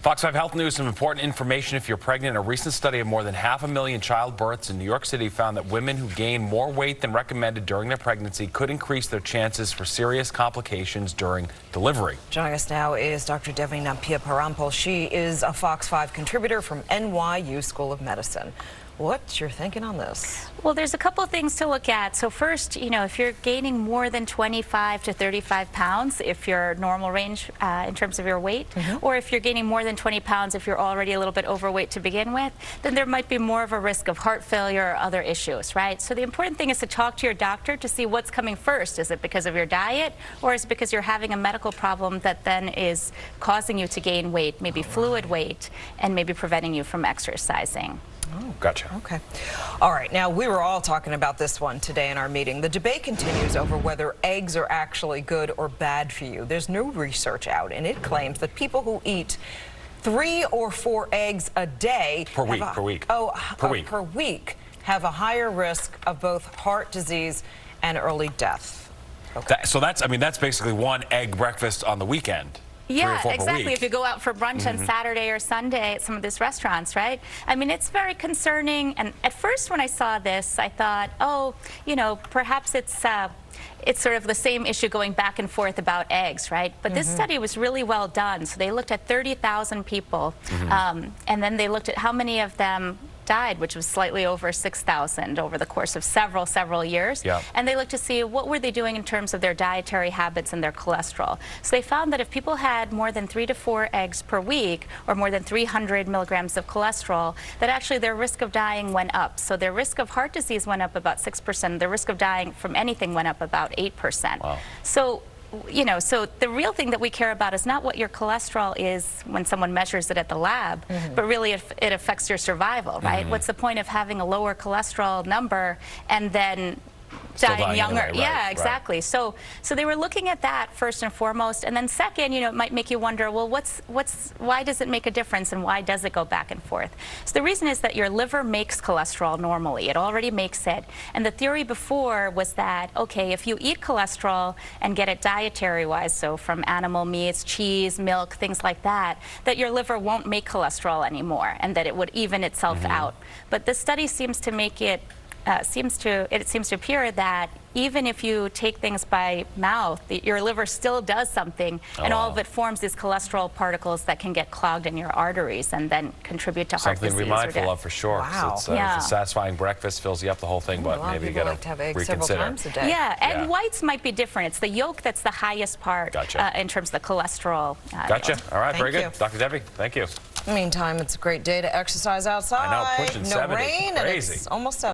Fox 5 Health News, some important information if you're pregnant. A recent study of more than 500,000 childbirths in New York City found that women who gain more weight than recommended during their pregnancy could increase their chances for serious complications during delivery. Joining us now is Dr. Devi Parampal. She is a Fox 5 contributor from NYU School of Medicine. What's your thinking on this? Well, there's a couple of things to look at. So first, if you're gaining more than 25 to 35 pounds, if you're normal range in terms of your weight, or if you're gaining more than 20 pounds, if you're already a little bit overweight to begin with, then there might be more of a risk of heart failure or other issues, right? So the important thing is to talk to your doctor to see what's coming first. Is it because of your diet, or is it because you're having a medical problem that then is causing you to gain weight, maybe fluid weight, and maybe preventing you from exercising? Oh, gotcha. Okay. All right. Now, we were all talking about this one today in our meeting. The debate continues over whether eggs are actually good or bad for you. There's new research out, and it claims that people who eat 3 or 4 eggs a day per week have a higher risk of both heart disease and early death. Okay. So that's basically one egg breakfast on the weekend. Yeah, exactly. If you go out for brunch on Saturday or Sunday at some of these restaurants, right? I mean, it's very concerning. And at first when I saw this, I thought, oh, perhaps it's sort of the same issue going back and forth about eggs, right? But this study was really well done. So they looked at 30,000 people, and then they looked at how many of them died, which was slightly over 6,000 over the course of several years. Yeah. And they looked to see what were they doing in terms of their dietary habits and their cholesterol. So they found that if people had more than 3 to 4 eggs per week, or more than 300 milligrams of cholesterol, that actually their risk of dying went up. So their risk of heart disease went up about 6%. Their risk of dying from anything went up about 8%. Wow. So so the real thing that we care about is not what your cholesterol is when someone measures it at the lab, but really it affects your survival, right? What's the point of having a lower cholesterol number and then dying younger? Anyway, yeah, exactly. Right. So they were looking at that first and foremost, and then second, it might make you wonder, well, why does it make a difference, and why does it go back and forth? So the reason is that your liver makes cholesterol normally. It already makes it. And the theory before was that, okay, if you eat cholesterol and get it dietary-wise, so from animal meats, cheese, milk, things like that, that your liver won't make cholesterol anymore, and that it would even itself out. But this study seems to make it it seems to appear that even if you take things by mouth, your liver still does something, and all of it forms these cholesterol particles that can get clogged in your arteries and then contribute to heart disease. Something to be mindful of for sure. Wow. It's a satisfying breakfast, fills you up the whole thing, but maybe you got like to have eggs several times a day. Yeah, egg whites might be different. It's the yolk that's the highest part in terms of the cholesterol. Gotcha. All right, very Thank good. Dr. Devi, thank you. Meantime, it's a great day to exercise outside. I know, pushing 70. No rain, Crazy. and it's almost